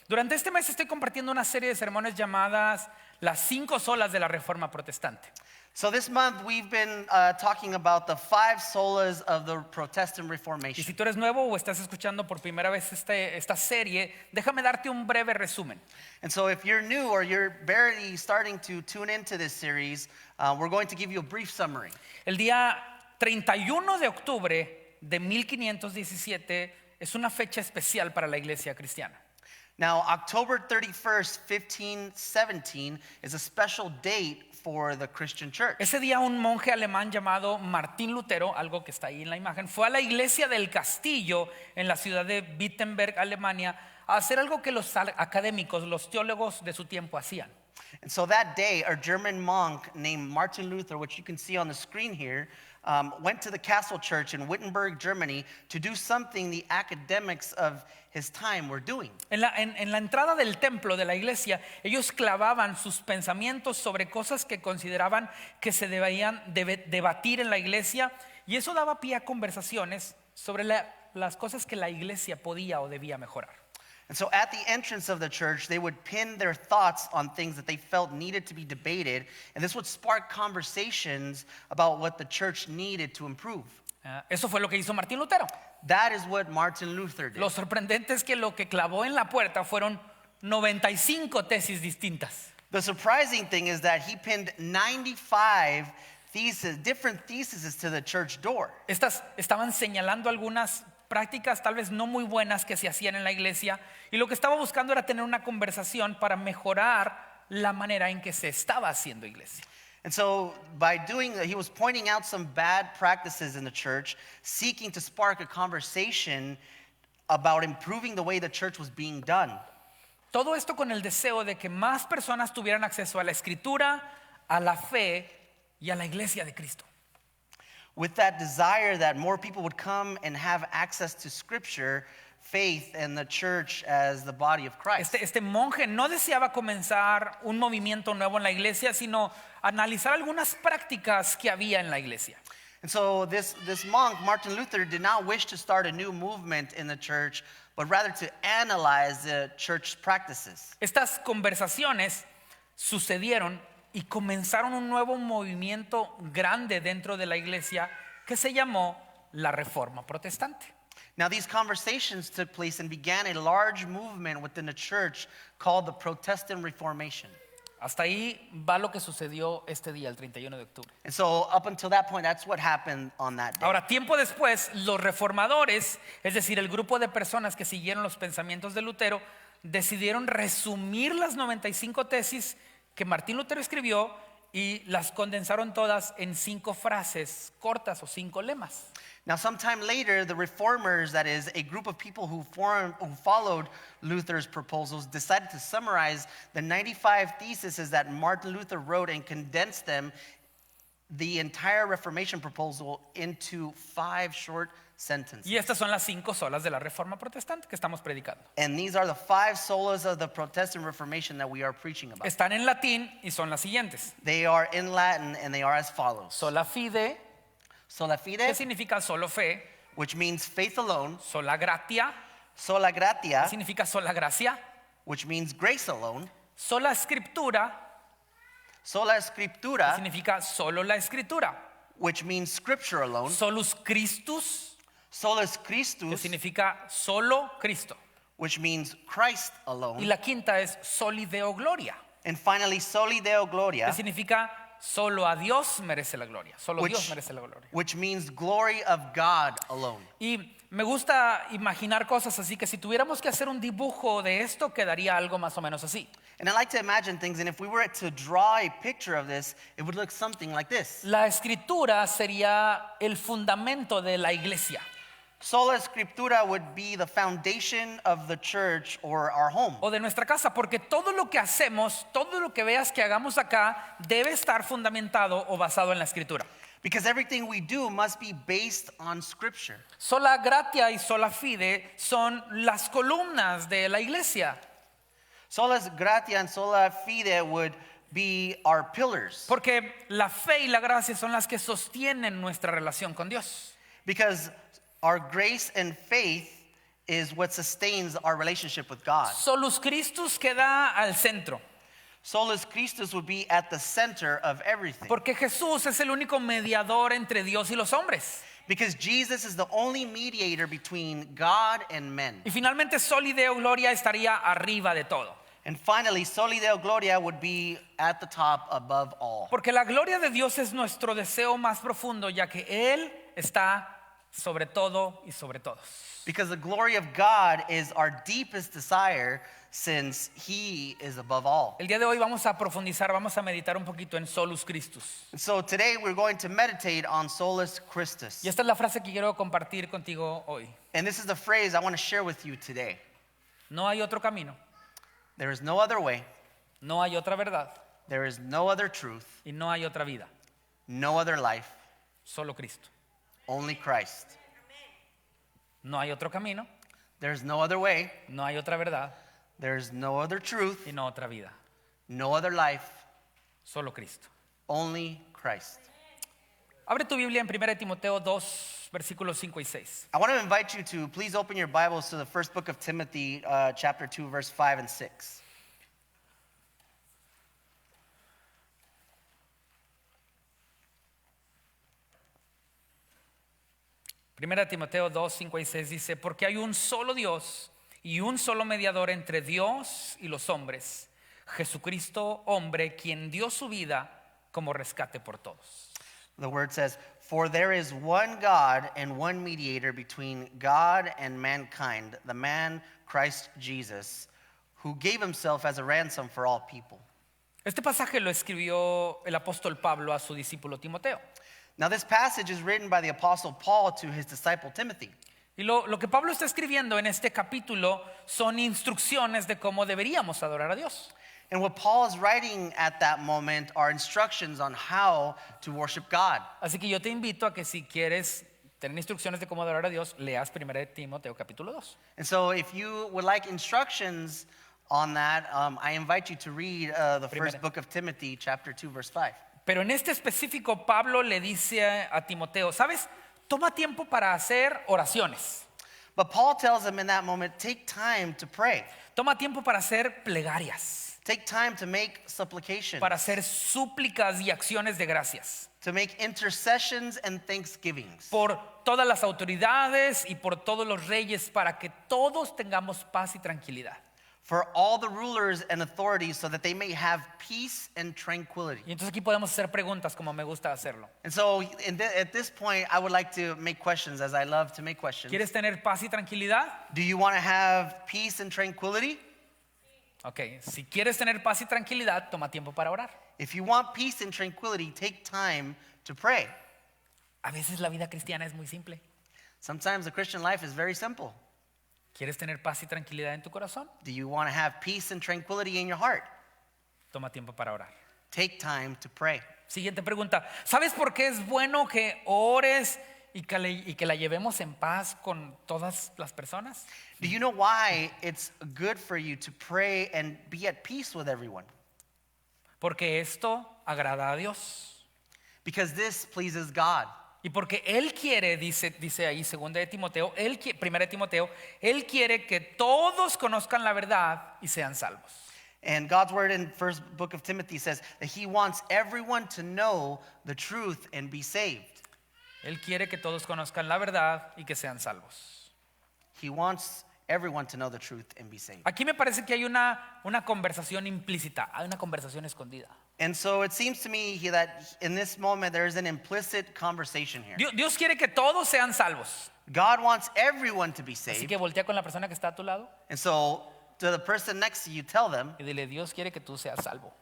Durante este mes estoy compartiendo una serie de sermones llamadas Las 5 solas de la Reforma Protestante. So this month we've been talking about the 5 solas of the Protestant Y Reformation. si tú eres nuevo o estás escuchando por primera vez esta serie, déjame darte un breve resumen. And so if you're new or you're barely starting to tune into this series, we're going to give you a brief summary. El día 31 de octubre de 1517 es una fecha especial para la iglesia cristiana. Now, October 31st, 1517 is a special date for the Christian church. Ese día un monje alemán llamado Martín Lutero, algo que está ahí en la imagen, fue a la iglesia del Castillo en la ciudad de Wittenberg, Alemania, a hacer algo que los académicos, los teólogos de su tiempo hacían. And so that day, a German monk named Martin Luther, which you can see on the screen here, went to the Castle Church in Wittenberg, Germany, to do something the academics of his time were doing. En la entrada del templo de la iglesia, ellos clavaban sus pensamientos sobre cosas que consideraban que se debían debatir en la iglesia, y eso daba pie a conversaciones sobre las cosas que la iglesia podía o debía mejorar. And so at the entrance of the church, they would pin their thoughts on things that they felt needed to be debated, and this would spark conversations about what the church needed to improve. Eso fue lo que hizo Martín Lutero. That is what Martin Luther did. Lo sorprendente es que lo que clavó en la puerta fueron 95 tesis distintas. The surprising thing is that he pinned 95 different theses to the church door. Estas estaban señalando algunas prácticas tal vez no muy buenas que se hacían en la iglesia, y lo que estaba buscando era tener una conversación para mejorar la manera en que se estaba haciendo iglesia. And so by doing that, he was pointing out some bad practices in the church, seeking to spark a conversation about improving the way the church was being done. Todo esto con el deseo de que más personas tuvieran acceso a la escritura, a la fe y a la iglesia de Cristo. With that desire that more people would come and have access to scripture, faith, and the church as the body of Christ. Este monje no deseaba comenzar un movimiento nuevo en la iglesia, sino analizar algunas prácticas que había en la iglesia. And so this monk, Martin Luther, did not wish to start a new movement in the church, but rather to analyze the church practices. Estas conversaciones sucedieron y comenzaron un nuevo movimiento grande dentro de la iglesia que se llamó la Reforma Protestante. Now these conversations took place and began a large movement within the church called the Protestant Reformation. Hasta ahí va lo que sucedió este día, el 31 de octubre. And so up until that point, that's what happened on that day. Ahora, tiempo después, los reformadores, es decir, el grupo de personas que siguieron los pensamientos de Lutero, decidieron resumir las 95 tesis que Martín Lutero escribió y las condensaron todas en 5 frases cortas o 5 lemas. Now, sometime later, the reformers, that is, a group of people who followed Luther's proposals, decided to summarize the 95 theses that Martin Luther wrote and condense them, the entire Reformation proposal, into 5 short sentences. Y estas son las 5 solas de la Reforma Protestante que estamos predicando. And these are the 5 solas of the Protestant Reformation that we are preaching about. Están en latín y son las siguientes. They are in Latin and they are as follows. Sola fide, Sola que fide, significa solo fe. which means faith alone. Sola gratia, Sola que gratia, significa sola gracia. which means grace alone. Sola escritura, Sola que scriptura, significa solo la escritura. which means scripture alone. Solus Christus, Solus que Christus, significa solo Cristo. which means Christ Y alone. la quinta es soli Deo gloria, And finally, soli Deo que gloria, significa solo a Dios merece la gloria. Solo Dios which, merece la gloria. which means glory of God alone. Y me gusta imaginar cosas así, que si tuviéramos que hacer un dibujo de esto, quedaría algo más o menos así. And I like to imagine things, and if we were to draw a picture of this, it would look something like this. La escritura sería el fundamento de la iglesia. Sola scriptura would be the foundation of the church or our home. O de nuestra casa, porque todo lo que hacemos, todo lo que veas que hagamos acá, debe estar fundamentado o basado en la escritura. Because everything we do must be based on scripture. Sola gratia y sola fide son las columnas de la iglesia. Sola gratia and sola fide would be our pillars. Porque la fe y la gracia son las que sostienen nuestra relación con Dios. Because our grace and faith is what sustains our relationship with God. Solus Christus queda al centro, Solus Christus would be at the center of everything. porque Jesús es el único mediador entre Dios y los hombres. Because Jesus is the only mediator between God and men. Y finalmente Soli Deo Gloria estaría arriba de todo. And finally, Soli Deo Gloria would be at the top above all. Porque la gloria de Dios es nuestro deseo más profundo, ya que Él está sobre todo y sobre todos. Because the glory of God is our deepest desire, since He is above all. El día de hoy vamos a profundizar, vamos a meditar un poquito en Solus Christus. And so today we're going to meditate on Solus Christus. Y esta es la frase que quiero compartir contigo hoy. And this is the phrase I want to share with you today. No hay otro camino, There is no other way, no hay otra verdad there is no other truth, y no hay otra vida, no other life, solo Cristo. only Christ. No hay otro camino, There is no other way, no hay otra verdad there is no other truth, y no otra vida, no other life, solo Cristo. only Christ. Abre tu Biblia en 1 Timoteo 2, versículos 5 y 6. I want to invite you to please open your Bibles to the first book of Timothy, chapter 2, verse 5 and 6. Primera Timoteo 2, 5 y 6 dice, porque hay un solo Dios y un solo mediador entre Dios y los hombres, Jesucristo hombre, quien dio su vida como rescate por todos. The word says, "For there is one God and one mediator between God and mankind, the man Christ Jesus, who gave himself as a ransom for all people." Este pasaje lo escribió el apóstol Pablo a su discípulo Timoteo. Now, this passage is written by the Apostle Paul to his disciple Timothy. Y lo que Pablo está escribiendo en este capítulo son instrucciones de cómo deberíamos adorar a Dios. And what Paul is writing at that moment are instructions on how to worship God. Así que yo te invito a que si quieres tener instrucciones de cómo adorar a Dios, leas 1 Timoteo capítulo 2. And so, if you would like instructions on that, I invite you to read the first book of Timothy, chapter 2, verse 5. Pero en este específico Pablo le dice a Timoteo, ¿sabes? Toma tiempo para hacer oraciones. But Paul tells him in that moment, take time to pray. Toma tiempo para hacer plegarias, Take time to make supplications, para hacer súplicas y acciones de gracias to make intercessions and thanksgivings por todas las autoridades y por todos los reyes, para que todos tengamos paz y tranquilidad. for all the rulers and authorities, so that they may have peace and tranquility. Y entonces aquí podemos hacer preguntas como me gusta hacerlo. And so at this point, I would like to make questions, as I love to make questions. ¿Quieres tener paz y tranquilidad? Do you want to have peace and tranquility? Ok, si quieres tener paz y tranquilidad, toma tiempo para orar. If you want peace and tranquility, take time to pray. A veces la vida cristiana es muy simple. Sometimes the Christian life is very simple. ¿Quieres tener paz y tranquilidad en tu corazón? Do you want to have peace and tranquility in your heart? Toma tiempo para orar. Take time to pray. Siguiente pregunta. ¿Sabes por qué es bueno que ores y que la llevemos en paz con todas las personas? Do you know why it's good for you to pray and be at peace with everyone? Porque esto agrada a Dios. Because this pleases God. Y porque Él quiere, dice ahí, 2 de Timoteo, 1 de Timoteo, Él quiere que todos conozcan la verdad y sean salvos. And God's word in first book of Timothy says that he wants everyone to know the truth and be saved. Él quiere que todos conozcan la verdad y que sean salvos. He wants everyone to know the truth and be saved. Aquí me parece que hay una conversación implícita, hay una conversación escondida. And so it seems to me that in this moment there is an implicit conversation here. Dios quiere que todos sean salvos. God wants everyone to be Así saved. que voltea con la persona que está a tu lado And so to the person next to you, tell them, y dile, Dios quiere que tú seas salvo.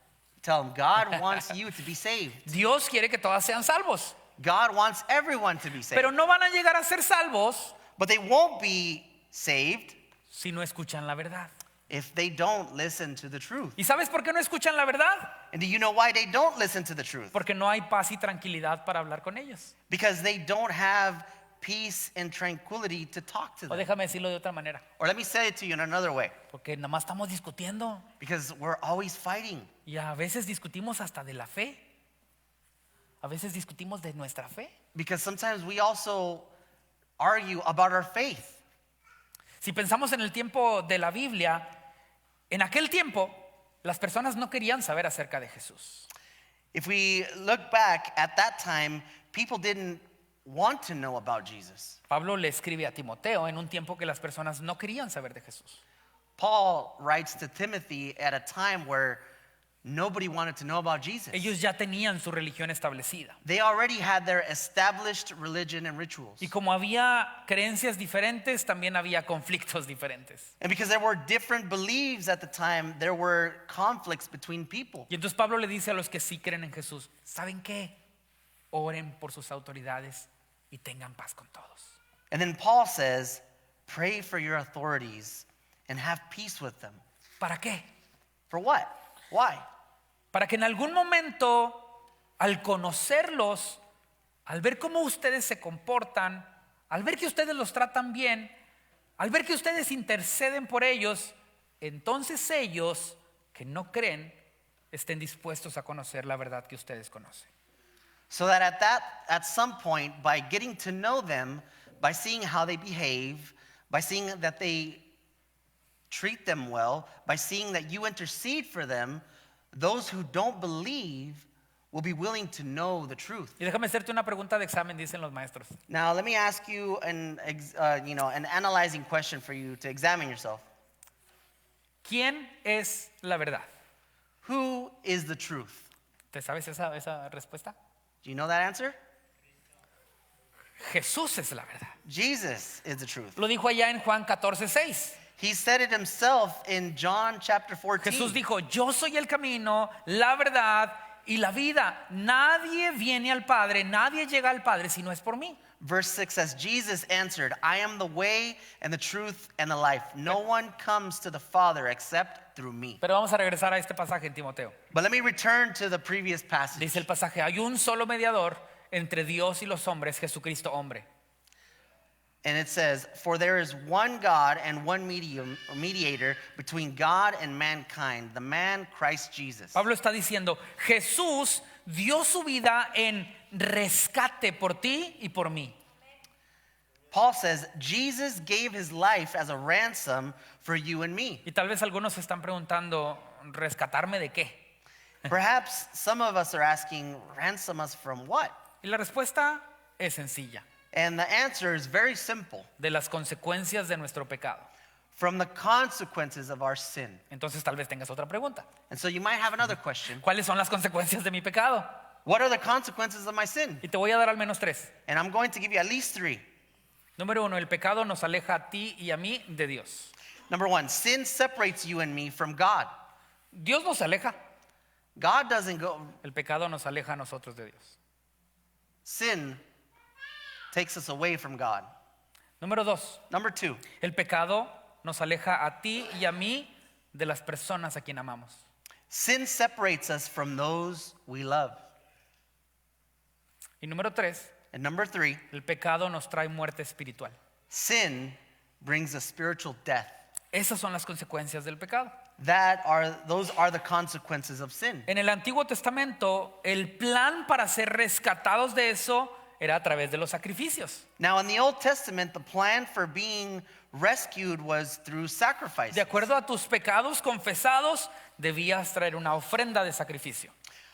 God wants you to be saved. Dios quiere que todas sean salvos. God wants everyone to be saved. Pero no van a llegar a ser salvos But they won't be saved si no escuchan la verdad. if they don't listen to the truth. ¿Y sabes por qué no escuchan la verdad? And do you know why they don't listen to the truth? Porque no hay paz y tranquilidad para hablar con ellos. Because they don't have peace and tranquility to talk to O them. déjame decirlo de otra manera. Or let me say it to you in another way. Porque nada más estamos discutiendo. Because we're always fighting. Y a veces discutimos hasta de la fe. A veces discutimos de nuestra fe. Because sometimes we also argue about our faith. Si pensamos en el tiempo de la Biblia, en aquel tiempo las personas no querían saber acerca de Jesús. If we look back at that time, people didn't want to know about Jesus. Pablo le escribe a Timoteo en un tiempo que las personas no querían saber de Jesús. Paul writes to Timothy at a time where nobody wanted to know about Jesus. Ellos ya tenían su religión establecida. They already had their established religion and rituals. Y como había creencias diferentes, también había conflictos diferentes. And because there were different beliefs at the time, there were conflicts between people. Y entonces Pablo le dice a los que sí creen en Jesús, ¿saben qué? Oren por sus autoridades y tengan paz con todos. And then Paul says, pray for your authorities and have peace with them. ¿Para qué? For what? Why? Para que en algún momento, al conocerlos, al ver cómo ustedes se comportan, al ver que ustedes los tratan bien, al ver que ustedes interceden por ellos, entonces ellos que no creen estén dispuestos a conocer la verdad que ustedes conocen. So that at some point, by getting to know them, by seeing how they behave, by seeing that they treat them well, by seeing that you intercede for them, those who don't believe will be willing to know the truth. Y déjame hacerte una pregunta de examen, dicen los maestros. Now, let me ask you an analyzing question for you to examine yourself. ¿Quién es la verdad? Who is the truth? ¿Te sabes esa respuesta? Do you know that answer? Jesús es la verdad. Jesus is the truth. Lo dijo allá en Juan 14:6. He said it himself in John chapter 14. Jesús dijo, yo soy el camino, la verdad y la vida. Nadie viene al Padre, nadie llega al Padre si no es por mí. Verse 6 says, Jesus answered, I am the way and the truth and the life. No one comes to the Father except through me. Pero vamos a regresar a este pasaje en Timoteo. But let me return to the previous passage. Dice el pasaje, hay un solo mediador entre Dios y los hombres, Jesucristo hombre. And it says, for there is one God and one mediator between God and mankind, the man Christ Jesus. Pablo está diciendo, Jesús dio su vida en rescate por ti y por mí. Paul says, Jesus gave his life as a ransom for you and me. Y tal vez algunos se están preguntando, ¿rescatarme de qué? Perhaps some of us are asking, ransom us from what? Y la respuesta es sencilla, And the answer is very simple. de las consecuencias de nuestro pecado. From the consequences of our sin. Entonces tal vez tengas otra pregunta. And so you might have another question. ¿Cuáles son las consecuencias de mi pecado? What are the consequences of my sin? Y te voy a dar al menos 3. And I'm going to give you at least 3. Número 1, el pecado nos aleja a ti y a mí de Dios. Number 1, sin separates you and me from God. Dios nos aleja, God doesn't go. el pecado nos aleja a nosotros de Dios. Sin takes us away from God. Número 2, Number 2, el pecado nos aleja a ti y a mí de las personas a quien amamos. sin separates us from those we love. Y número 3, And number 3, el pecado nos trae muerte espiritual. sin brings a spiritual death. Esas son las consecuencias del pecado. Those are the consequences of sin. En el Antiguo Testamento, el plan para ser rescatados de eso era a través de los sacrificios. Now in the Old Testament, the plan for being rescued was through sacrifice. De acuerdo a tus pecados confesados, debías traer una ofrenda de sacrificio.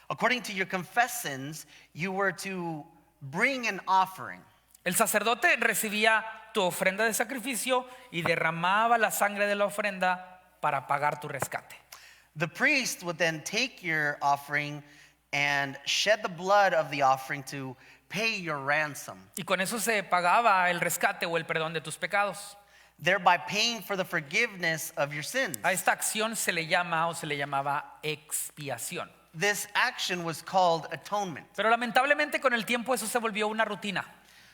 According to your confessed sins, you were to bring an offering. El sacerdote recibía tu ofrenda de sacrificio y derramaba la sangre de la ofrenda para pagar tu rescate. The priest would then take your offering and shed the blood of the offering to pay your ransom, Y con eso se pagaba el rescate o el perdón de tus pecados. thereby paying for the forgiveness of your sins. A esta acción se le llama o se le llamaba expiación. This action was called atonement. Pero lamentablemente con el tiempo eso se volvió una rutina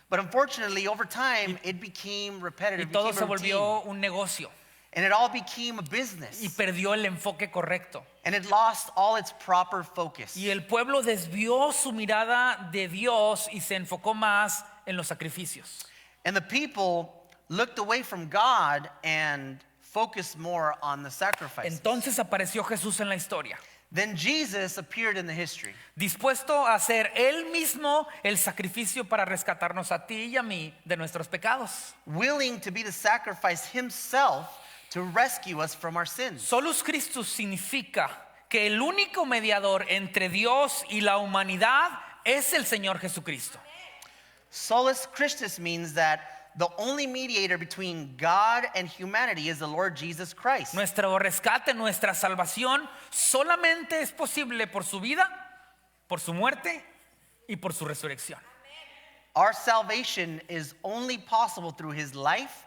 But unfortunately, over time, it became y repetitive, todo became se a routine, volvió un negocio and it all became a business. y perdió el enfoque correcto. And it lost all its proper focus. Y el pueblo desvió su mirada de Dios y se enfocó más en los sacrificios. And the people looked away from God and focused more on the sacrifices. Entonces apareció Jesús en la historia. Then Jesus appeared in the history, dispuesto a hacer él mismo el sacrificio para rescatarnos a ti y a mí de nuestros pecados. willing to be the sacrifice himself to rescue us from our sins. Solus Christus significa que el único mediador entre Dios y la humanidad es el Señor Jesucristo. Solus Christus means that the only mediator between God and humanity is the Lord Jesus Christ. Nuestro rescate, nuestra salvación solamente es posible por su vida, por su muerte y por su resurrección. Our salvation is only possible through his life,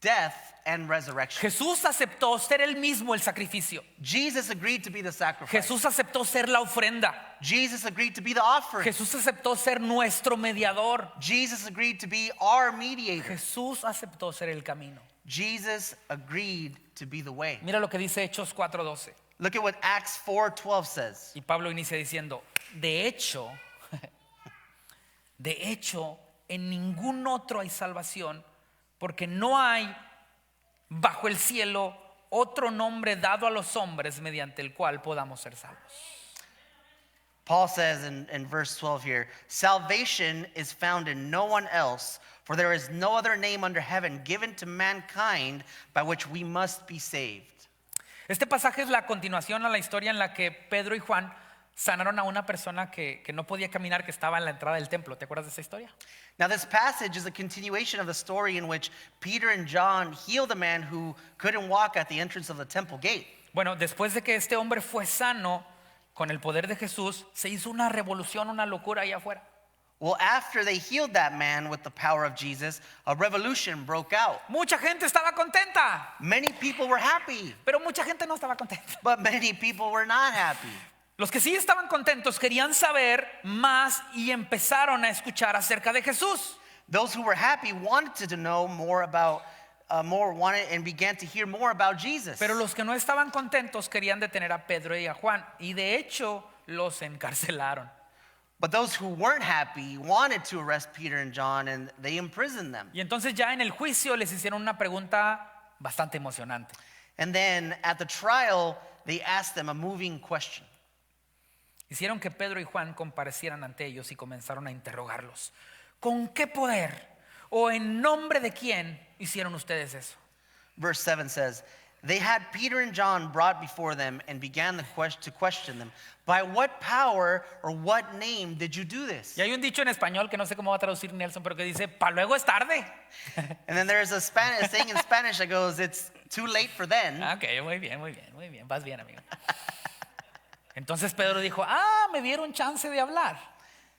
death, and resurrection. Jesús aceptó ser él mismo el sacrificio. Jesus agreed to be the sacrifice. Jesús aceptó ser la ofrenda. Jesus agreed to be the offering. Jesús aceptó ser nuestro mediador. Jesus agreed to be our mediator. Jesús aceptó ser el camino. Jesus agreed to be the way. Mira lo que dice Hechos 4:12. Look at what Acts 4:12 says. Y Pablo inicia diciendo, de hecho, en ningún otro hay salvación, porque no hay bajo el cielo otro nombre dado a los hombres mediante el cual podamos ser salvos. Paul says in verse 12 here, salvation is found in no one else, for there is no other name under heaven given to mankind by which we must be saved. Este pasaje es la continuación a la historia en la que Pedro y Juan sanaron a una persona que no podía caminar, que estaba en la entrada del templo. ¿Te acuerdas de esa historia? Now this passage is a continuation of the story in which Peter and John healed a man who couldn't walk at the entrance of the temple gate. Bueno, después de que este hombre fue sano con el poder de Jesús, se hizo una revolución, una locura allá afuera. Well, after they healed that man with the power of Jesus, a revolution broke out. Mucha gente estaba contenta, Many people were happy, pero mucha gente no estaba contenta. but many people were not happy. Los que sí estaban contentos querían saber más y empezaron a escuchar acerca de Jesús. Those who were happy wanted to know more about wanted and began to hear more about Jesus. Pero los que no estaban contentos querían detener a Pedro y a Juan, y de hecho los encarcelaron. But those who weren't happy wanted to arrest Peter and John, and they imprisoned them. Y entonces ya en el juicio les hicieron una pregunta bastante emocionante. And then at the trial, they asked them a moving question. Hicieron que Pedro y Juan comparecieran ante ellos y comenzaron a interrogarlos. ¿Con qué poder o en nombre de quién hicieron ustedes eso? Verse 7 says, they had Peter and John brought before them and began to question them. By what power or what name did you do this? Y hay un dicho en español que no sé cómo va a traducir Nelson, pero que dice, pa' luego es tarde. And then there's a saying in Spanish that goes, it's too late for then. Ok, muy bien. Vas bien, amigo. Entonces Pedro dijo, me dieron chance de hablar.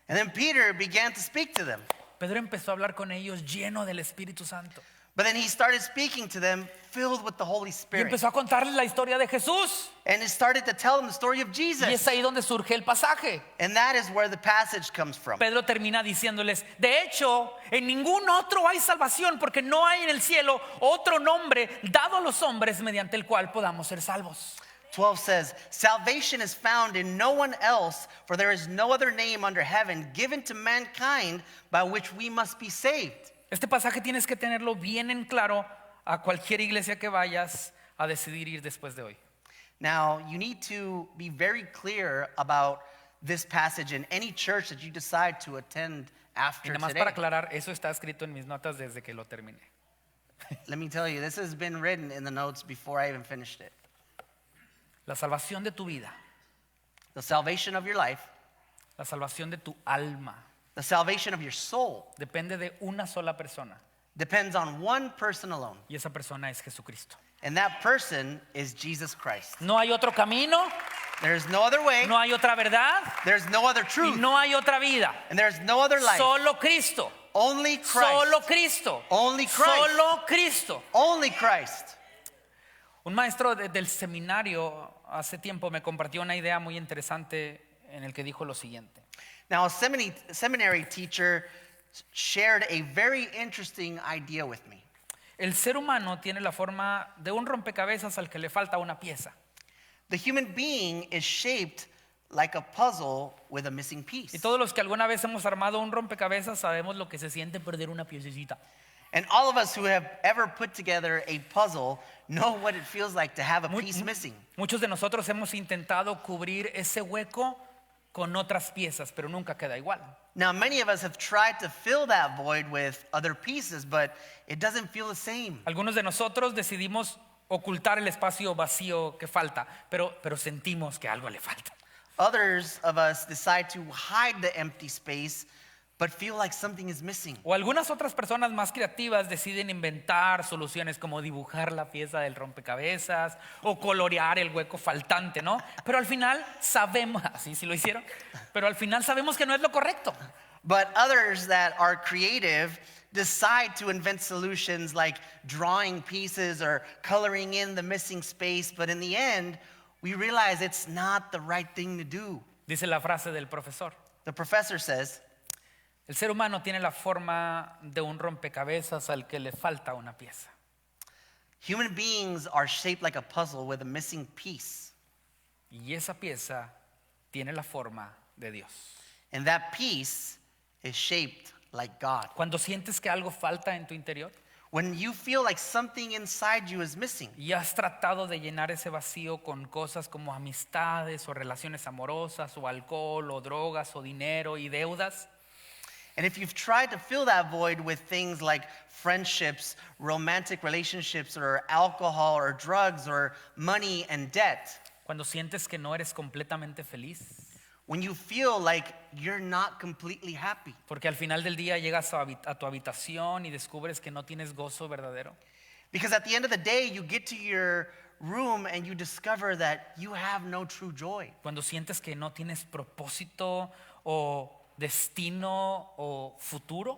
And then Peter began to speak to them. Pedro empezó a hablar con ellos lleno del Espíritu Santo. But then he started speaking to them filled with the Holy Y Spirit. empezó a contarles la historia de Jesús. And he started to tell them the story of Y es Jesus. ahí donde surge el pasaje. And that is where the passage comes from. Pedro termina diciéndoles, de hecho, en ningún otro hay salvación, porque no hay en el cielo otro nombre dado a los hombres mediante el cual podamos ser salvos. 12 says, salvation is found in no one else, for there is no other name under heaven given to mankind by which we must be saved. Este pasaje tienes que tenerlo bien en claro a cualquier iglesia que vayas a decidir ir después de hoy. Now, you need to be very clear about this passage in any church that you decide to attend Y after nada más today. para aclarar, eso está escrito en mis notas desde que lo terminé. Let me tell you, this has been written in the notes before I even finished it. La salvación de tu vida, The salvation of your life, la salvación de tu alma, the salvation of your soul, depende de una sola persona. depends on one person alone. Y esa persona es Jesucristo. And that person is Jesus Christ. No hay otro camino, There's no other way, no hay otra verdad there's no other y truth, no hay otra vida. and there's no other life. Solo Cristo. Only Christ. Solo Cristo. Only Christ. Solo Cristo. Only Christ. Un maestro del seminario hace tiempo me compartió una idea muy interesante en el que dijo lo siguiente. Now, a seminary teacher shared a very interesting idea with me. El ser humano tiene la forma de un rompecabezas al que le falta una pieza. The human being is shaped like a puzzle with a missing piece. Y todos los que alguna vez hemos armado un rompecabezas sabemos lo que se siente perder una piececita. And all of us who have ever put together a puzzle know what it feels like to have a piece missing. Muchos de nosotros hemos intentado cubrir ese hueco con otras piezas, pero nunca queda igual. Now, many of us have tried to fill that void with other pieces, but it doesn't feel the same. Algunos de nosotros decidimos ocultar el espacio vacío que falta, pero sentimos que algo le falta. Others of us decide to hide the empty space, but feel like something is missing. O algunas otras personas más creativas deciden inventar soluciones como dibujar la pieza del rompecabezas o colorear el hueco faltante, ¿no? Pero al final sabemos, así sí lo hicieron, pero al final sabemos que no es lo correcto. But others that are creative decide to invent solutions like drawing pieces or coloring in the missing space, but in the end, we realize it's not the right thing to do. Dice la frase del profesor: The professor says, el ser humano tiene la forma de un rompecabezas al que le falta una pieza. human beings are shaped like a puzzle with a missing piece. Y esa pieza tiene la forma de Dios. And that piece is shaped like God. Cuando sientes que algo falta en tu interior When you feel like something inside you is missing, y has tratado de llenar ese vacío con cosas como amistades o relaciones amorosas o alcohol o drogas o dinero y deudas, and if you've tried to fill that void with things like friendships, romantic relationships, or alcohol, or drugs, or money and debt, cuando sientes que no eres completamente feliz, when you feel like you're not completely happy, porque al final del día llegas a tu habitación y descubres que no tienes gozo verdadero, because at the end of the day, you get to your room and you discover that you have no true joy. cuando sientes que no tienes propósito o destino o futuro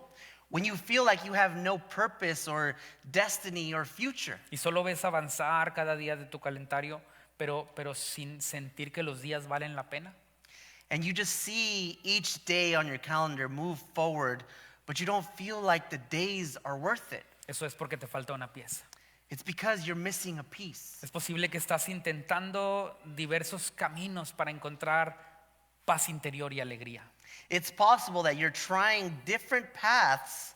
When you feel like you have no purpose or destiny or future, y solo ves avanzar cada día de tu calendario, pero sin sentir que los días valen la pena. and you just see each day on your calendar move forward, but you don't feel like the days are worth it. Eso es porque te falta una pieza. It's because you're missing a piece. Es posible que estás intentando diversos caminos para encontrar paz interior y alegría. It's possible that you're trying different paths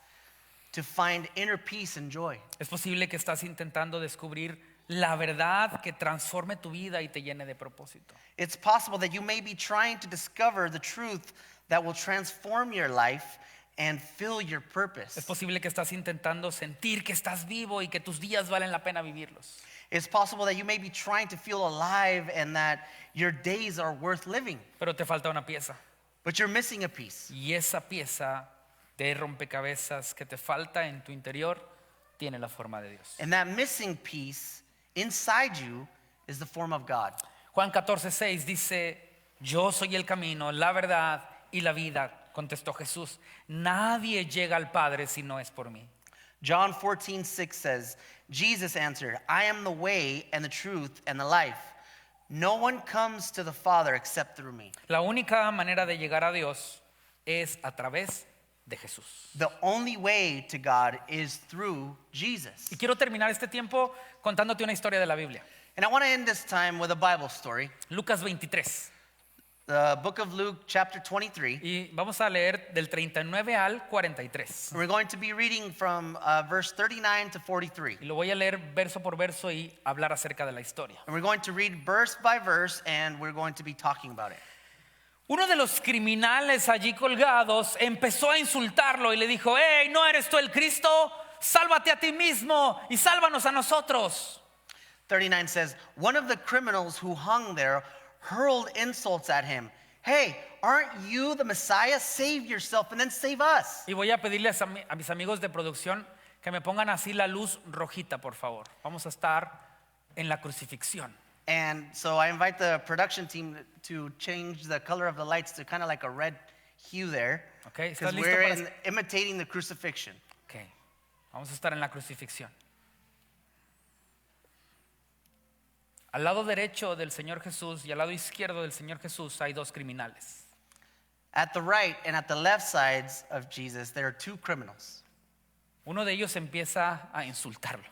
to find inner peace and joy. Es posible que estás intentando descubrir la verdad que transforme tu vida y te llene de propósito. It's possible that you may be trying to discover the truth that will transform your life and fill your Es purpose. posible que estás intentando sentir que estás vivo y que tus días valen la pena vivirlos. It's possible that you may be trying to feel alive and that your days are worth living, Pero te falta una pieza. but you're missing a piece. Y esa pieza de rompecabezas que te falta en tu interior tiene la forma de Dios. And that missing piece inside you is the form of God. Juan 14:6 dice: yo soy el camino, la verdad y la vida. Contestó Jesús: nadie llega al Padre si no es por mí. John 14:6 says, Jesus answered, I am the way and the truth and the life. No one comes to the Father except through me. La única manera de llegar a Dios es a través de Jesús. The only way to God is through Jesus. Y quiero terminar este tiempo contándote una historia de la Biblia. And I want to end this time with a Bible story. Lucas 23. The book of Luke, chapter 23. Y vamos a leer del 39 al 43. We're going to be reading from verse 39 to 43. Y lo voy a leer verso por verso y hablar acerca de la historia. And we're going to read verse by verse, and we're going to be talking about it. Uno de los criminales allí colgados empezó a insultarlo y le dijo: hey, ¿no eres tú el Cristo? Sálvate a ti mismo y sálvanos a nosotros. 39 says, one of the criminals who hung there hurled insults at him. Hey, aren't you the Messiah? Save yourself and then save us. Y voy a pedirles a mis amigos de producción que me pongan así la luz rojita, por favor. Vamos a estar en la crucifixión. And so I invite the production team to change the color of the lights to kind of like a red hue there. Okay, ¿estás Because listo we're para imitating the crucifixion. Okay. Vamos a estar en la crucifixión. Al lado derecho del Señor Jesús y al lado izquierdo del Señor Jesús hay dos criminales. At the right and at the left sides of Jesus, there are two criminals. Uno de ellos empieza a insultarlo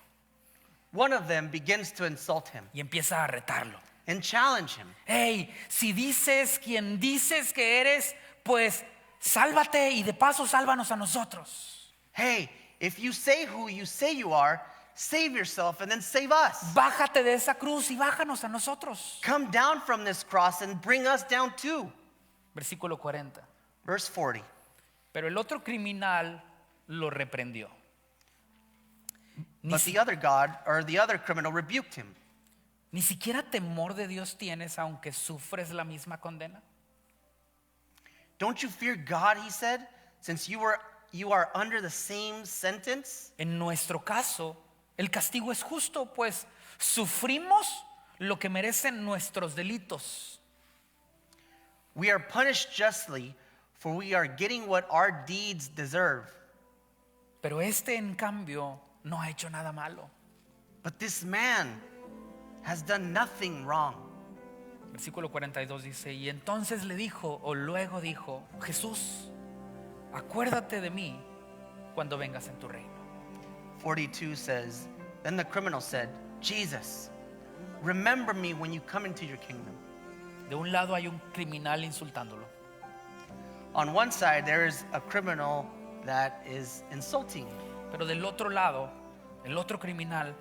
One of them begins to insult him y empieza a retarlo. and challenge him. Hey, si dices quien dices que eres, pues sálvate y de paso sálvanos a nosotros. Hey, If you say who you say you are, save yourself and then save us. Bájate de esa cruz y bájanos a nosotros. Come down from this cross and bring us down too. Versículo 40. Verse 40. Pero el otro criminal lo reprendió. Ni, But the other criminal rebuked him. ni siquiera temor de Dios tienes aunque sufres la misma condena. Don't you fear God, he said, since you are under the same sentence? En nuestro caso, el castigo es justo, pues sufrimos lo que merecen nuestros delitos. We are punished justly, for we are getting what our deeds deserve. Pero este, en cambio, no ha hecho nada malo. But this man has done nothing wrong. Versículo 42 dice, y entonces le dijo, o luego dijo, Jesús, acuérdate de mí cuando vengas en tu reino. 42 says, then the criminal said, Jesus, remember me when you come into your kingdom. De un lado hay un criminal insultándolo. On one side, there is a criminal that is insulting. Pero del otro lado, el otro criminal,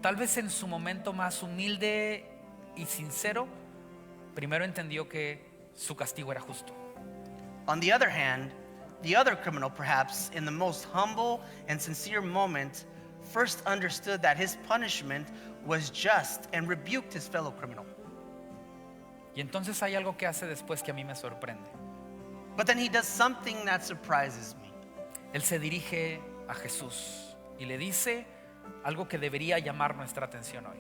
tal vez en su momento más humilde y sincero, primero entendió que su castigo era justo. On the other hand, the other criminal, perhaps in the most humble and sincere moment, first understood that his punishment was just and rebuked his fellow criminal. Y entonces hay algo que hace después que a mí me sorprende. But then he does something that surprises me. Él se dirige a Jesús y le dice algo que debería llamar nuestra atención hoy.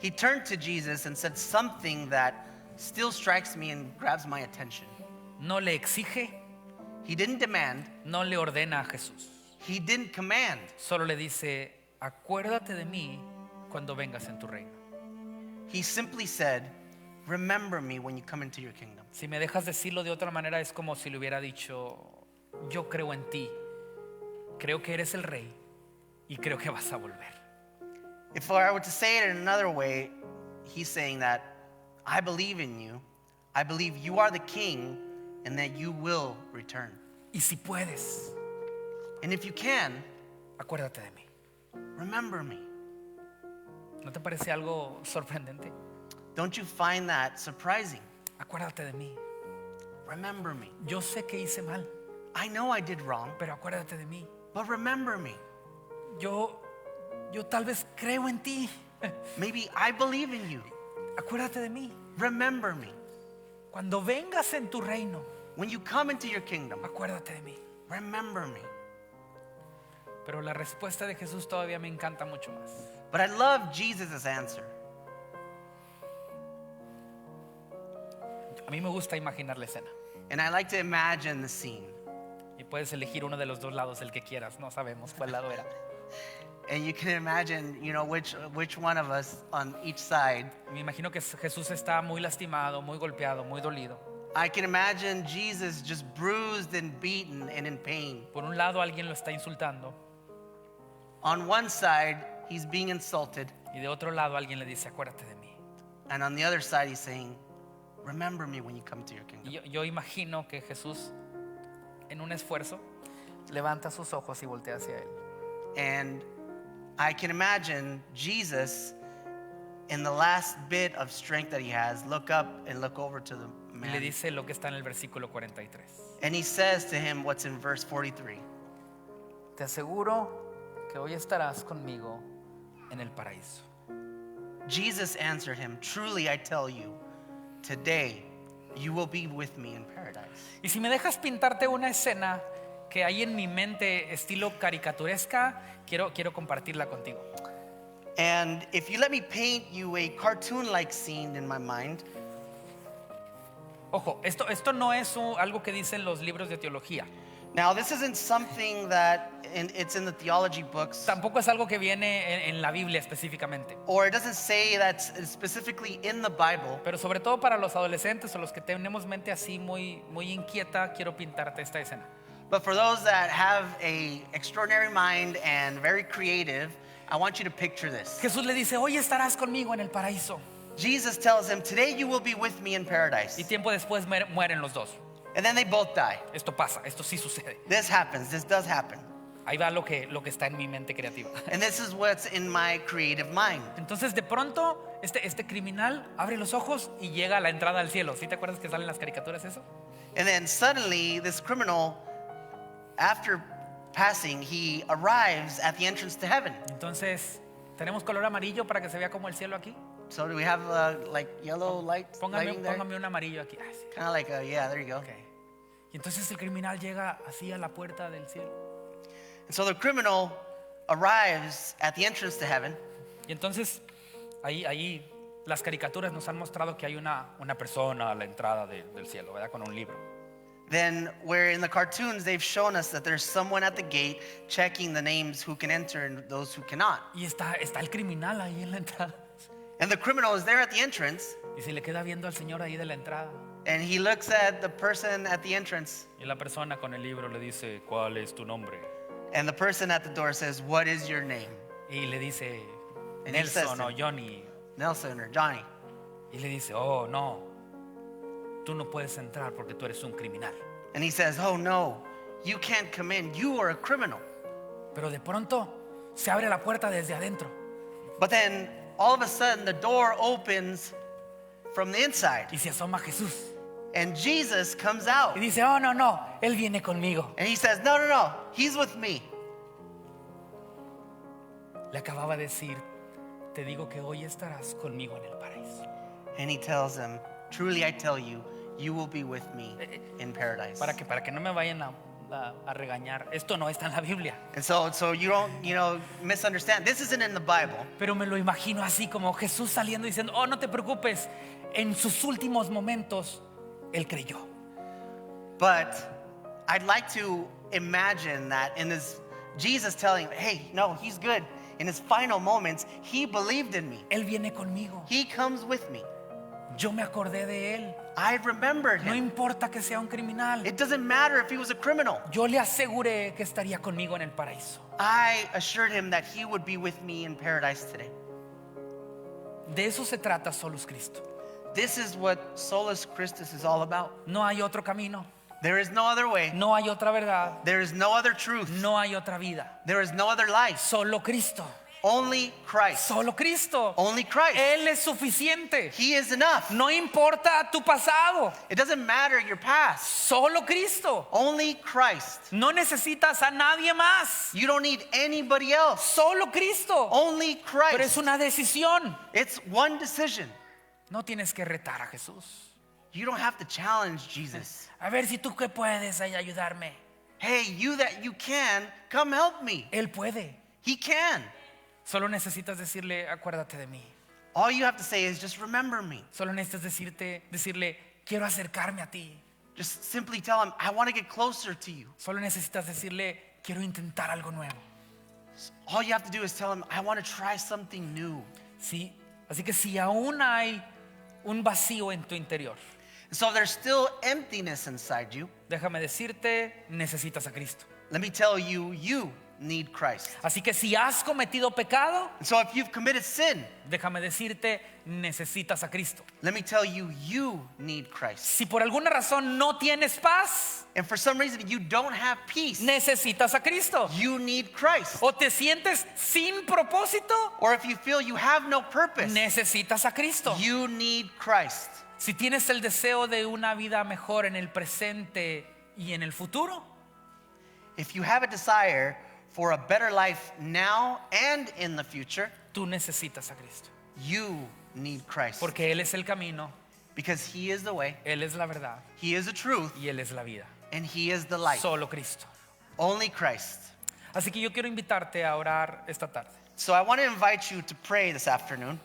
He turned to Jesus and said something that still strikes me and grabs my attention. No le exige, He didn't demand, no le ordena a Jesús. he didn't command. Solo le dice, acuérdate de mí cuando vengas en tu reino. He simply said, remember me when you come into your kingdom. Si me dejas decirlo de otra manera, es como si le hubiera dicho, yo creo en ti, creo que eres el rey y creo que vas a volver. If I were to say it in another way, he's saying that I believe in you, I believe you are the king, and that you will return. Y si puedes, And if you can, acuérdate de mí. remember me. ¿No te parece algo sorprendente? Don't you find that surprising? Acuérdate de mí. Remember me. Yo sé que hice mal, I know I did wrong, pero acuérdate de mí. but remember me. Yo tal vez creo en ti. Maybe I believe in you. Acuérdate de mí. Remember me. Cuando vengas en tu reino, When you come into your kingdom, acuérdate de mí. remember me. Pero la respuesta de Jesús todavía me encanta mucho más. But I love Jesus' answer. A mí me gusta imaginar la escena. And I like to imagine the scene. Y puedes elegir uno de los dos lados, el que quieras. No sabemos cuál lado era. And you can imagine, which one of us on each side. Me imagino que Jesús está muy lastimado, muy golpeado, muy dolido. I can imagine Jesus just bruised and beaten and in pain. Por un lado alguien lo está insultando On one side, he's being insulted. y de otro lado alguien le dice, acuérdate de mí. And on the other side, he's saying, remember me when you come to your Y kingdom. yo imagino que Jesús, en un esfuerzo, levanta sus ojos y voltea hacia él. And I can imagine Jesus, in the last bit of strength that he has, look up and look over to the Y le man. dice lo que está en el versículo 43. And he says to him what's in verse 43. Te aseguro que hoy estarás conmigo en el paraíso. Jesus answered him, truly I tell you, today you will be with me in paradise. Y si me dejas pintarte una escena que hay en mi mente estilo caricaturesca, quiero compartirla contigo. And if you let me paint you a cartoon-like scene in my mind, Ojo, esto no es algo que dicen los libros de teología. now this isn't something that it's in the theology books, Tampoco es algo que viene en la Biblia específicamente. or it doesn't say that's specifically in the Bible, Pero sobre todo para los adolescentes o los que tenemos mente así muy inquieta, quiero pintarte esta escena. but for those that have a extraordinary mind and very creative, I want you to picture this. Jesús le dice, hoy estarás conmigo en el paraíso. Jesus tells him, today you will be with me in paradise. Y tiempo después mueren los dos. And then they both die. Esto pasa, esto sí sucede. This happens, this does happen. Ahí va lo que está en mi mente creativa. And this is what's in my creative mind. Entonces de pronto este criminal abre los ojos y llega a la entrada al cielo. ¿Sí te acuerdas que salen las caricaturas eso? And then suddenly, this criminal, after passing, he arrives at the entrance to heaven. Entonces, ¿tenemos color amarillo para que se vea como el cielo aquí? So do we have like yellow lighting there? Póngame un amarillo aquí. Ah, sí. Kind of like yeah, there you go. Ok. Y entonces el criminal llega así a la puerta del cielo. And so the criminal arrives at the entrance to heaven. Y entonces ahí las caricaturas nos han mostrado que hay una persona a la entrada del cielo, ¿verdad? Con un libro. Then where in the cartoons they've shown us that there's someone at the gate checking the names who can enter and those who cannot. Y está el criminal ahí en la entrada. And the criminal is there at the entrance, Y se le queda viendo al señor ahí de la entrada. and he looks at the person at the entrance, Y la persona con el libro le dice, ¿cuál es tu nombre? and the person at the door says, "What is your name?" Y le dice, And he says Nelson o to- Johnny. Nelson or Johnny. Y le dice, oh, no, tú no puedes entrar porque tú eres un criminal. And he says, "Oh no, you can't come in. You are a criminal." Pero de pronto se abre la puerta desde adentro But then all of a sudden the door opens from the inside, y se asoma Jesús. and Jesus comes out. Y dice, oh, no, Él viene conmigo. And he says, no, he's with me. Le acababa de decir, te digo que hoy estarás conmigo en el paraíso. And he tells him, "Truly I tell you, you will be with me in paradise." Para que no me vayan a regañar. Esto no está en la Biblia. And so you don't, misunderstand. This isn't in the Bible. Pero me lo imagino así como Jesús saliendo diciendo, oh, no te preocupes. En sus últimos momentos, Él creyó. But I'd like to imagine that in this, Jesus telling him, "Hey, no, he's good." In his final moments, he believed in me. Él viene conmigo. He comes with me. Yo me acordé de Él. I remembered No him. importa que sea un criminal. It doesn't matter if he was a criminal. Yo le aseguré que estaría conmigo en el paraíso. I assured him that he would be with me in paradise today. De eso se trata Solus Christo. This is what Solus Christus is all about. No hay otro camino. There is no other way. No hay otra verdad. There is no other truth. No hay otra vida. There is no other life. Solo Cristo. Only Christ. Solo Cristo. Only Christ. Él es suficiente. He is enough. No importa tu pasado. It doesn't matter your past. Solo Cristo. Only Christ. No necesitas a nadie más. You don't need anybody else. Solo Cristo. Only Pero es Christ. una decisión. It's one decision. No tienes que retar a Jesús. You don't have to challenge Jesus. A ver si tú qué puedes ahí ayudarme. Hey, you that you can, come help me. Él puede. He can. Solo necesitas decirle, acuérdate de mí. All you have to say is just remember me. Solo necesitas decirle, quiero acercarme a ti. Just simply tell him, I want to get closer to you. Solo necesitas decirle, quiero intentar algo nuevo. All you have to do is tell him, I want to try something new. ¿Sí? Así que si aún hay un vacío en tu interior, So if there's still emptiness inside you, déjame decirte, necesitas a Cristo. let me tell you, you need Christ. Así que si has cometido pecado, And so if you've committed sin, déjame decirte, necesitas a Cristo. let me tell you, you need Christ. Si por alguna razón no tienes paz, And for some reason you don't have peace, necesitas a Cristo. you need Christ. O te sientes sin propósito, Or if you feel you have no purpose, necesitas a Cristo. you need Christ. Si tienes el deseo de una vida mejor en el presente y en el futuro, If you have a desire for a better life now and in the future, tú necesitas a Cristo. you need Christ. Porque Él es el camino, Because he is the way, Él es la verdad he is the truth, y Él es la vida. and he is the light. Solo Cristo. Only Christ. Así que yo quiero invitarte a orar esta tarde. So I want to invite you to pray this afternoon.